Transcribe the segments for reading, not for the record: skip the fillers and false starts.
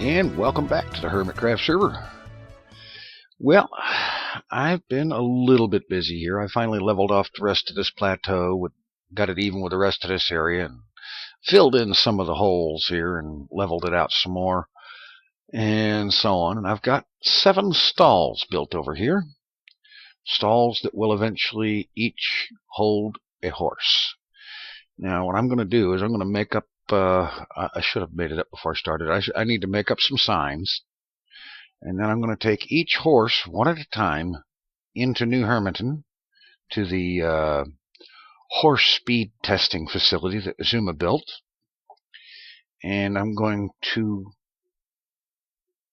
and welcome back to the Hermitcraft server. Well, I've been a little bit busy here. I finally leveled off the rest of this plateau, got it even with the rest of this area, and filled in some of the holes here and leveled it out some more, and so on. And I've got 7 stalls built over here. Stalls that will eventually each hold a horse. Now, what I'm going to do is I'm going to make up, I should have made it up before I started. I need to make up some signs. And then I'm going to take each horse one at a time into New Hermiton to the horse speed testing facility that Zuma built. And I'm going to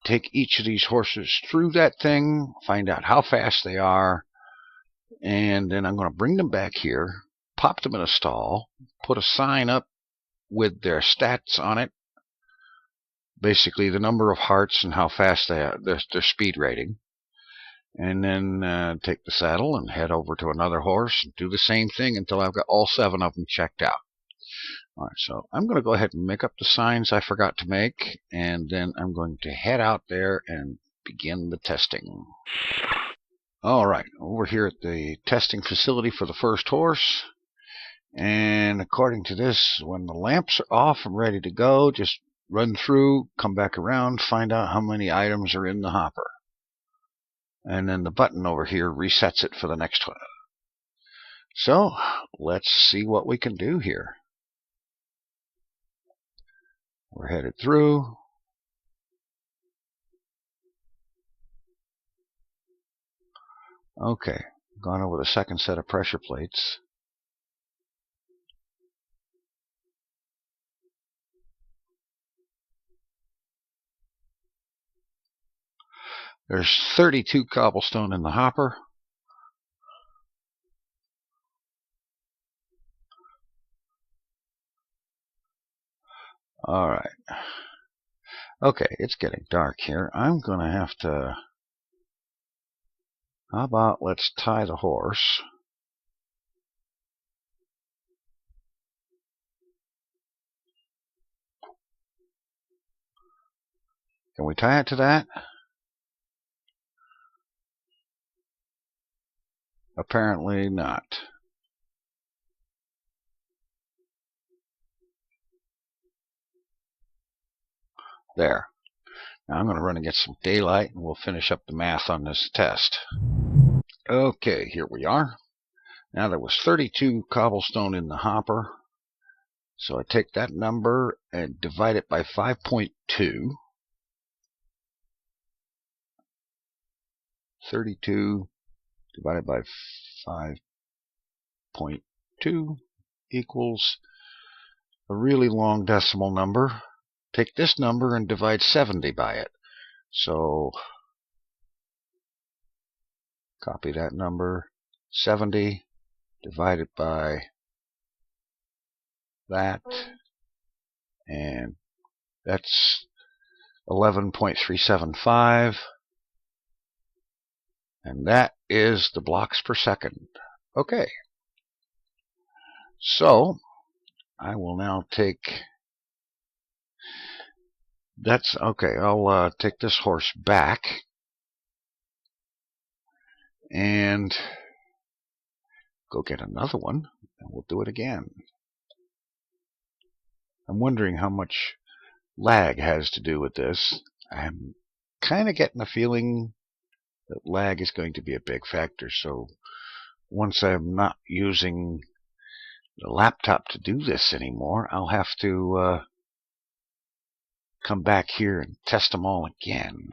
take each of these horses through that thing, find out how fast they are, and then I'm going to bring them back here, pop them in a stall, put a sign up with their stats on it, basically the number of hearts and how fast they are, their speed rating, and then take the saddle and head over to another horse and do the same thing until I've got all 7 of them checked out. Alright, so I'm going to go ahead and make up the signs I forgot to make, and then I'm going to head out there and begin the testing. Alright, over here at the testing facility for the first horse, and according to this, when the lamps are off and ready to go, just run through, come back around, find out how many items are in the hopper. And then the button over here resets it for the next one. So, let's see what we can do here. We're headed through. Okay, gone over the second set of pressure plates. There's 32 cobblestone in the hopper. Alright. Okay, it's getting dark here. I'm going to have to... How about let's tie the horse. Can we tie it to that? Apparently not. There. Now I'm going to run and get some daylight and we'll finish up the math on this test. Okay, here we are. Now there was 32 cobblestone in the hopper. So I take that number and divide it by 5.2. 32 divided by 5.2 equals a really long decimal number. Take this number and divide 70 by it. So copy that number, 70 divided by that, and that's 11.375. And that is the blocks per second. Okay. So, I will now take... That's... Okay, I'll take this horse back. And go get another one. And we'll do it again. I'm wondering how much lag has to do with this. I'm kind of getting a feeling that lag is going to be a big factor, so once I'm not using the laptop to do this anymore, I'll have to come back here and test them all again.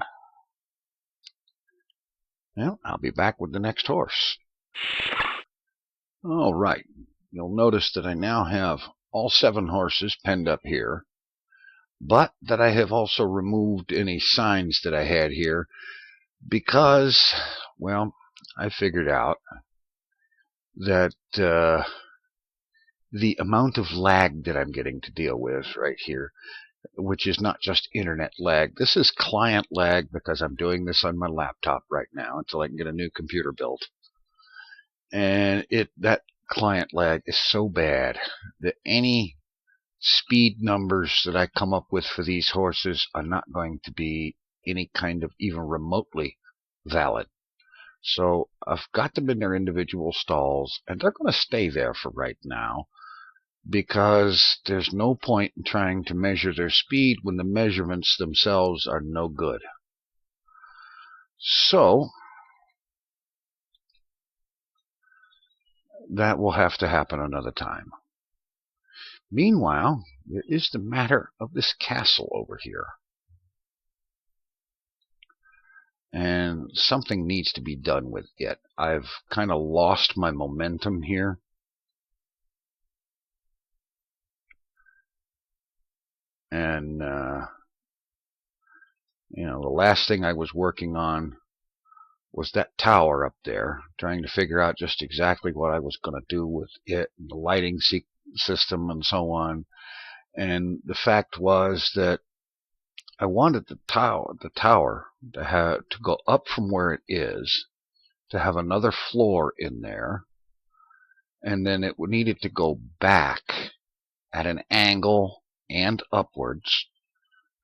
Well, I'll be back with the next horse. Alright, you'll notice that I now have all 7 horses penned up here, but that I have also removed any signs that I had here, because, well, I figured out that the amount of lag that I'm getting to deal with right here, which is not just internet lag, this is client lag because I'm doing this on my laptop right now until I can get a new computer built. And that client lag is so bad that any speed numbers that I come up with for these horses are not going to be any kind of even remotely valid. So I've got them in their individual stalls, and they're going to stay there for right now, because there's no point in trying to measure their speed when the measurements themselves are no good. So that will have to happen another time. Meanwhile, there is the matter of this castle over here. And something needs to be done with it. I've kind of lost my momentum here. And, the last thing I was working on was that tower up there, trying to figure out just exactly what I was going to do with it, and the lighting system and so on. And the fact was that I wanted the tower to go up from where it is, to have another floor in there, and then it needed to go back at an angle and upwards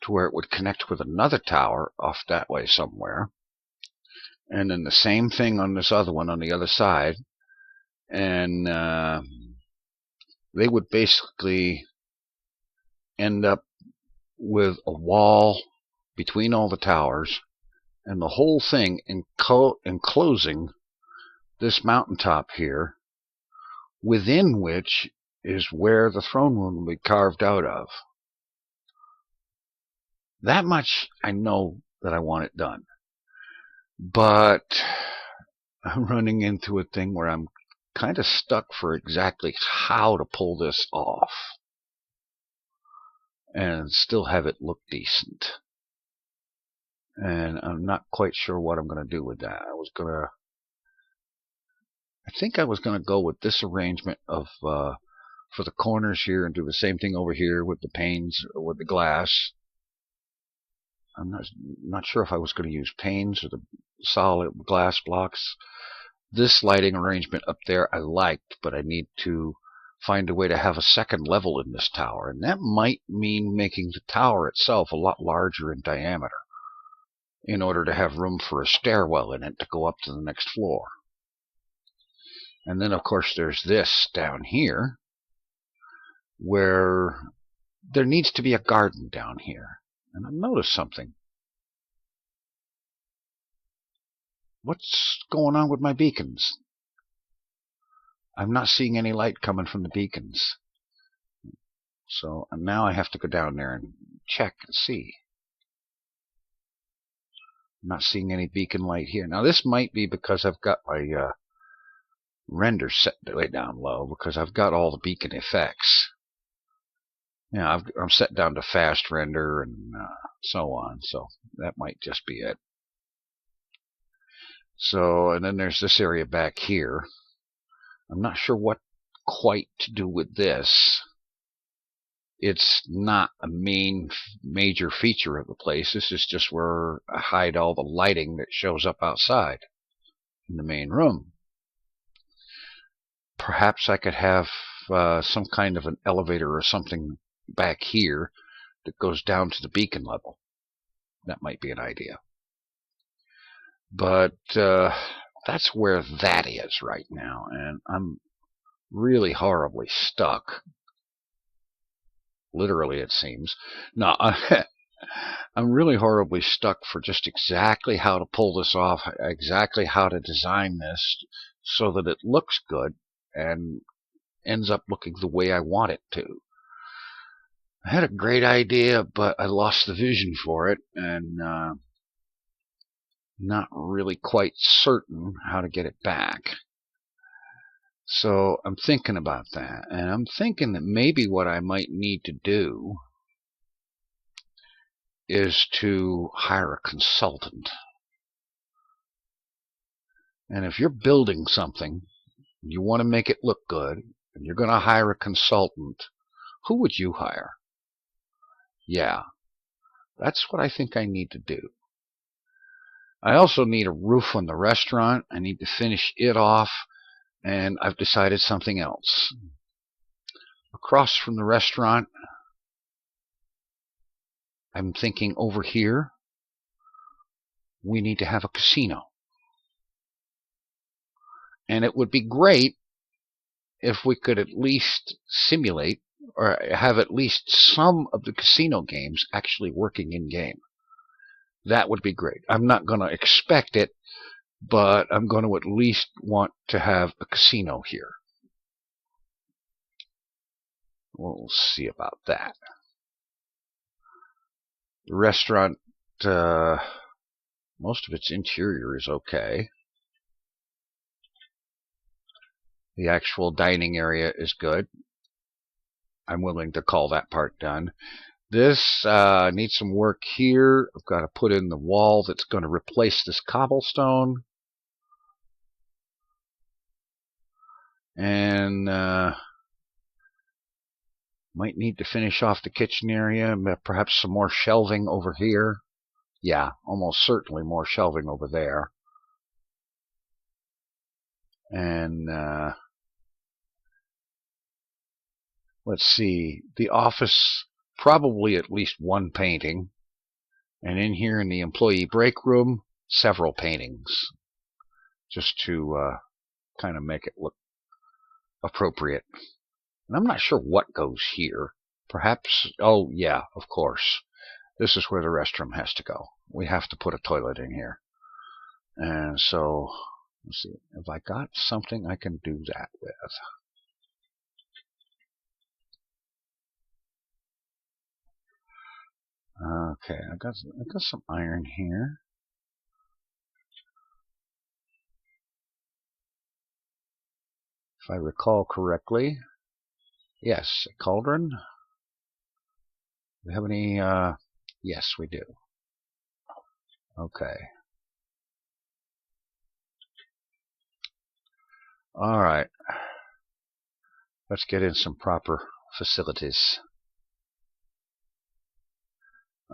to where it would connect with another tower off that way somewhere. And then the same thing on this other one on the other side. And they would basically end up with a wall between all the towers, and the whole thing enclosing this mountaintop here, within which is where the throne room will be carved out of. That much I know that I want it done. But I'm running into a thing where I'm kind of stuck for exactly how to pull this off and still have it look decent. And I'm not quite sure what I'm going to do with that. I think I was going to go with this arrangement of for the corners here, and do the same thing over here with the panes or with the glass. I'm not sure if I was going to use panes or the solid glass blocks. This lighting arrangement up there I liked, but I need to find a way to have a second level in this tower, and that might mean making the tower itself a lot larger in diameter in order to have room for a stairwell in it to go up to the next floor. And then of course there's this down here, where there needs to be a garden down here. And I've noticed something. What's going on with my beacons? I'm not seeing any light coming from the beacons. So now I have to go down there and check and see. I'm not seeing any beacon light here. Now this might be because I've got my render set way down low, because I've got all the beacon effects. I'm set down to fast render and so on, so that might just be it. So, and then there's this area back here. I'm not sure what quite to do with this. It's not a major feature of the place. This is just where I hide all the lighting that shows up outside in the main room. Perhaps I could have some kind of an elevator or something back here that goes down to the beacon level. That might be an idea. But that's where that is right now, and I'm really horribly stuck. Literally, it seems. No, I'm really horribly stuck for just exactly how to pull this off, exactly how to design this so that it looks good and ends up looking the way I want it to. I had a great idea, but I lost the vision for it, and not really quite certain how to get it back. So I'm thinking about that, and I'm thinking that maybe what I might need to do is to hire a consultant. And if you're building something, you want to make it look good, and you're going to hire a consultant, who would you hire? Yeah, that's what I think I need to do. I also need a roof on the restaurant. I need to finish it off, and I've decided something else. Across from the restaurant, I'm thinking over here, we need to have a casino. And it would be great if we could at least simulate or have at least some of the casino games actually working in-game. That would be great. I'm not going to expect it, but I'm going to at least want to have a casino here. We'll see about that. The restaurant, most of its interior is okay. The actual dining area is good. I'm willing to call that part done. This needs some work here. I've got to put in the wall that's going to replace this cobblestone. And might need to finish off the kitchen area. Perhaps some more shelving over here. Yeah, almost certainly more shelving over there. And let's see. The office, probably at least one painting. And in here in the employee break room, several paintings. Just to kind of make it look appropriate. And I'm not sure what goes here. Perhaps, oh yeah, of course. This is where the restroom has to go. We have to put a toilet in here. And so, let's see, have I got something I can do that with? Okay, I got some iron here. If I recall correctly, yes, a cauldron. Do we have any? Yes, we do. Okay. All right. Let's get in some proper facilities.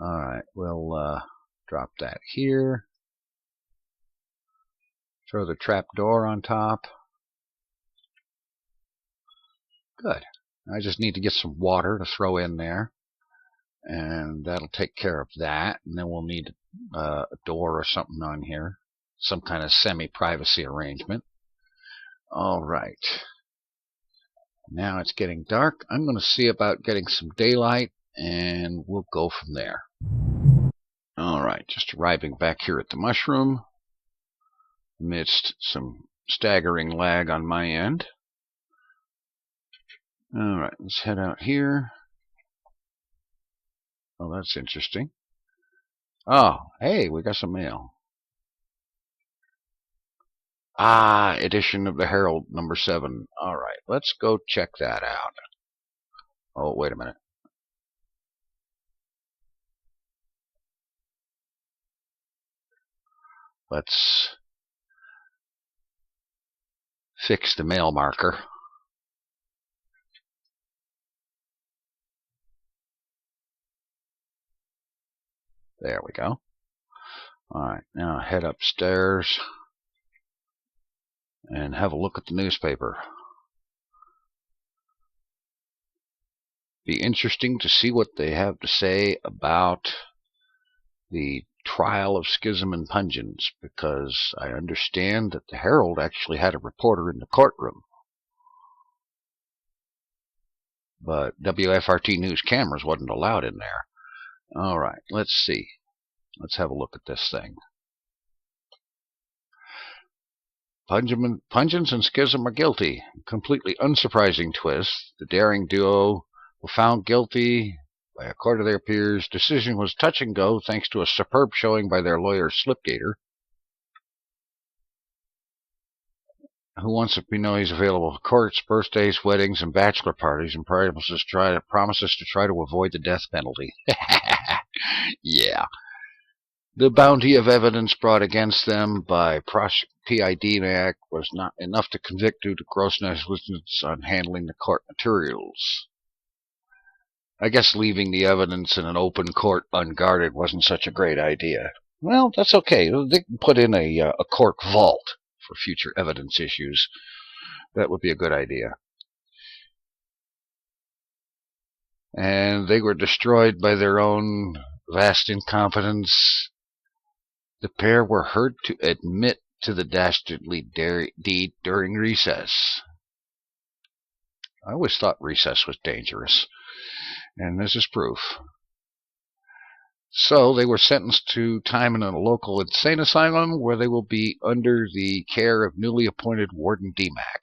All right, we'll drop that here. Throw the trap door on top. Good. I just need to get some water to throw in there. And that'll take care of that. And then we'll need a door or something on here. Some kind of semi-privacy arrangement. All right. Now it's getting dark. I'm going to see about getting some daylight, and we'll go from there. All right, just arriving back here at the mushroom amidst some staggering lag on my end. All right, let's head out here. Oh, that's interesting. Oh, hey, we got some mail. Ah, edition of the Herald, number 7. All right, let's go check that out. Oh, wait a minute. Let's fix the mail marker. There we go. All right, now head upstairs and have a look at the newspaper. Be interesting to see what they have to say about the trial of Schism and Pungens, because I understand that the Herald actually had a reporter in the courtroom. But WFRT News cameras wasn't allowed in there. All right, let's see. Let's have a look at this thing. Pungens and Schism are guilty. Completely unsurprising twist. The daring duo were found guilty by a court of their peers. Decision was touch and go thanks to a superb showing by their lawyer Slipgator, who wants to know he's available for courts, birthdays, weddings, and bachelor parties, and promises to try to avoid the death penalty. Yeah. The bounty of evidence brought against them by PID Act was not enough to convict due to gross negligence on handling the court materials. I guess leaving the evidence in an open court unguarded wasn't such a great idea. Well, that's okay. They can put in a court vault for future evidence issues. That would be a good idea. And they were destroyed by their own vast incompetence. The pair were heard to admit to the dastardly deed during recess. I always thought recess was dangerous, and this is proof. So they were sentenced to time in a local insane asylum where they will be under the care of newly appointed Warden DMAC.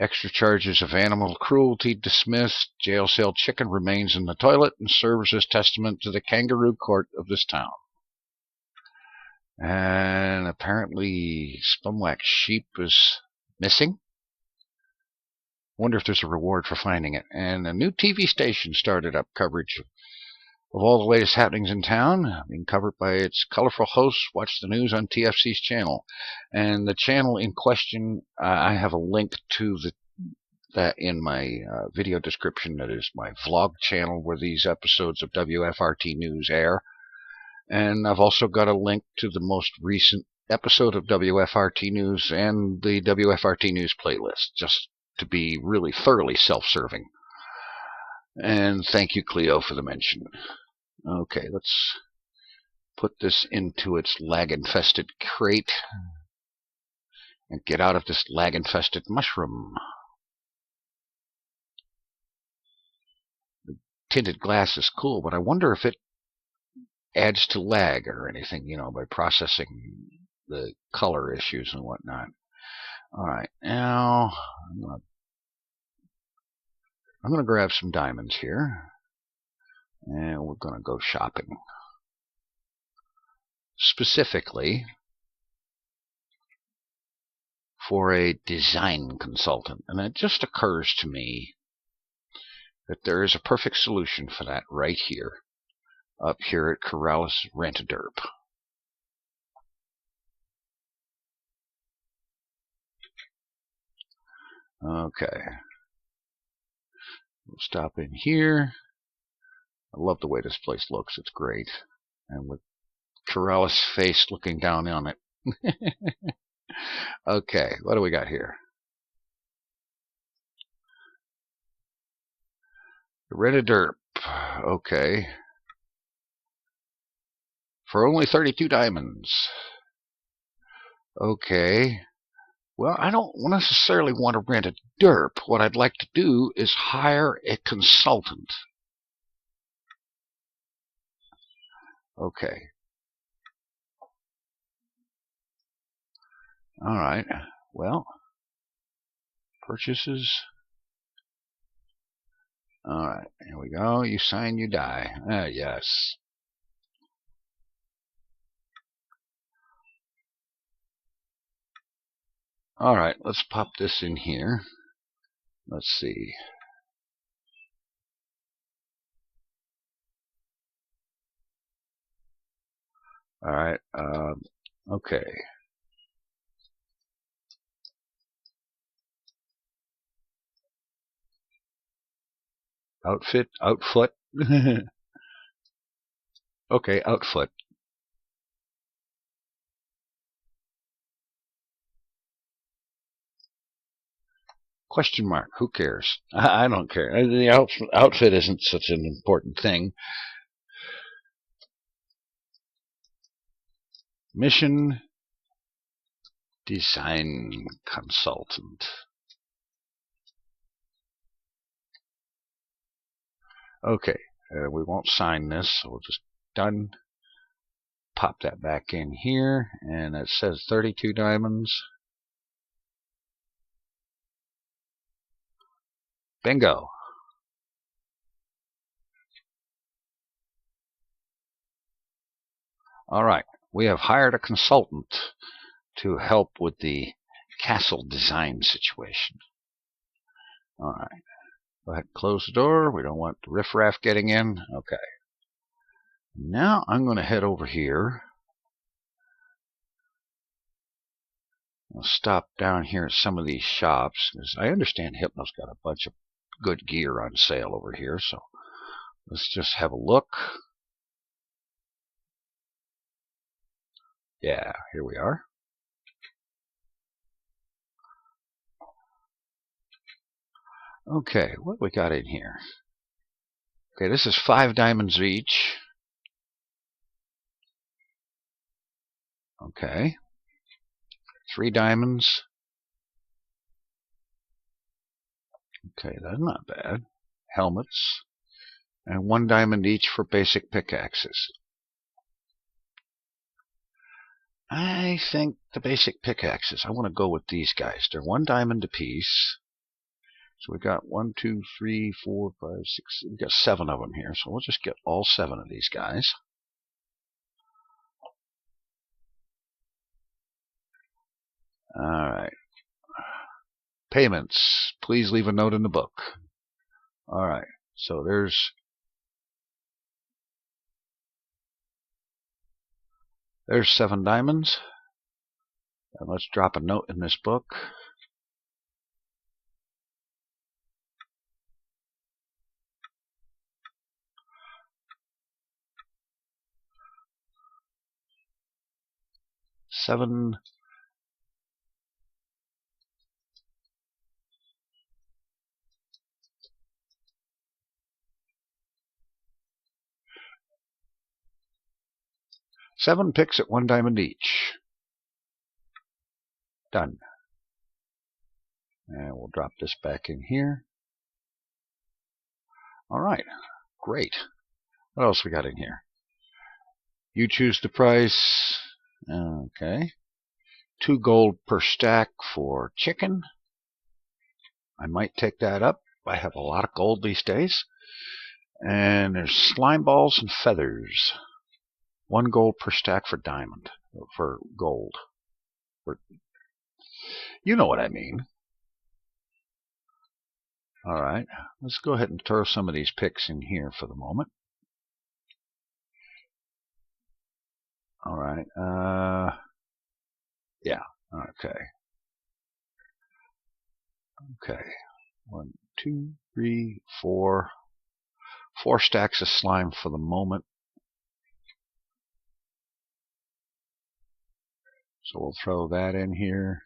Extra charges of animal cruelty dismissed. Jail cell chicken remains in the toilet and serves as testament to the kangaroo court of this town. And apparently Spumwack sheep is missing. Wonder if there's a reward for finding it. And a new TV station started up coverage of all the latest happenings in town, being covered by its colorful hosts. Watch the news on TFC's channel. And the channel in question, I have a link to that in my video description. That is my vlog channel where these episodes of WFRT News air. And I've also got a link to the most recent episode of WFRT News and the WFRT News playlist, just to be really thoroughly self-serving. And thank you, Cleo, for the mention. Okay, let's put this into its lag-infested crate and get out of this lag-infested mushroom. The tinted glass is cool, but I wonder if it adds to lag or anything, by processing the color issues and whatnot. Alright, now I'm gonna grab some diamonds here, and we're gonna go shopping. Specifically for a design consultant. And it just occurs to me that there is a perfect solution for that right here, up here at Corrales Rent-A-Derp. Okay. We'll stop in here. I love the way this place looks. It's great. And with Corrales' face looking down on it. Okay, what do we got here? Rent-A-Derp. Okay. For only 32 diamonds. Okay. Well, I don't necessarily want to rent a derp. What I'd like to do is hire a consultant. Okay. Alright. Well, purchases. Alright, here we go. You sign, you die. Yes. Alright, let's pop this in here. Let's see. Alright, okay. Outfit, outfoot. Okay, outfoot. Question mark. Who cares? I don't care. The outfit isn't such an important thing. Mission design consultant. Okay, we won't sign this, so we'll just done. Pop that back in here, and it says 32 diamonds. Bingo. Alright, we have hired a consultant to help with the castle design situation. Alright, go ahead and close the door. We don't want the riffraff getting in. Okay. Now I'm going to head over here. I'll stop down here at some of these shops, because I understand Hypno's got a bunch of good gear on sale over here, so let's just have a look. Yeah, here we are. Okay, what we got in here? Okay, this is 5 diamonds each. Okay. 3 diamonds. Okay, that's not bad. Helmets. And 1 diamond each for basic pickaxes. I think the basic pickaxes, I want to go with these guys. They're 1 diamond apiece. So we got 1, 2, 3, 4, 5, 6. We got 7 of them here. So we'll just get all 7 of these guys. Alright. Payments. Please leave a note in the book. Alright. So there's 7 diamonds. And let's drop a note in this book. Seven picks at 1 diamond each. Done. And we'll drop this back in here. Alright, great. What else we got in here? You choose the price. Okay. 2 gold per stack for chicken. I might take that up. I have a lot of gold these days. And there's slime balls and feathers. 1 gold per stack for diamond. For gold. You know what I mean. Alright, let's go ahead and throw some of these picks in here for the moment. Alright, yeah, okay. Okay, 1, 2, 3, 4. 4 stacks of slime for the moment. So we'll throw that in here.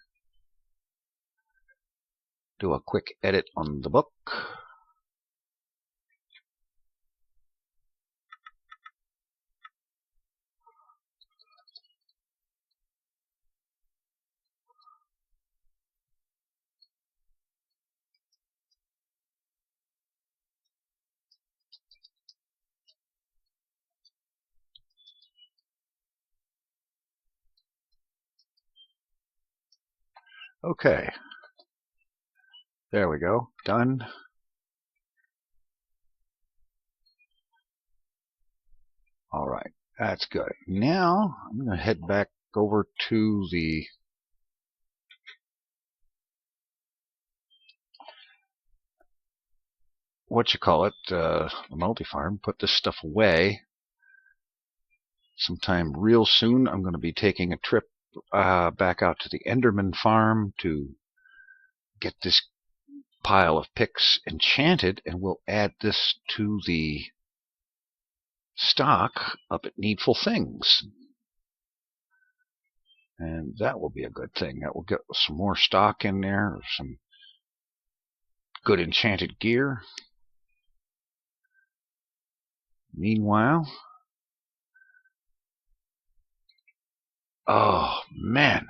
Do a quick edit on the book. Okay. There we go. Done. Alright, that's good. Now, I'm going to head back over to the the multi-farm, put this stuff away. Sometime real soon, I'm going to be taking a trip back out to the Enderman farm to get this pile of picks enchanted, and we'll add this to the stock up at Needful Things. And that will be a good thing. That will get some more stock in there, some good enchanted gear. Meanwhile, oh man,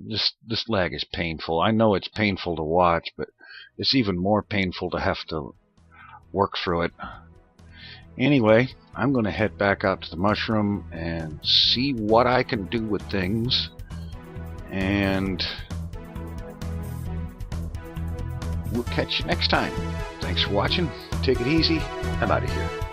this lag is painful. I know it's painful to watch, but it's even more painful to have to work through it. Anyway, I'm going to head back out to the mushroom and see what I can do with things. And we'll catch you next time. Thanks for watching. Take it easy. I'm out of here.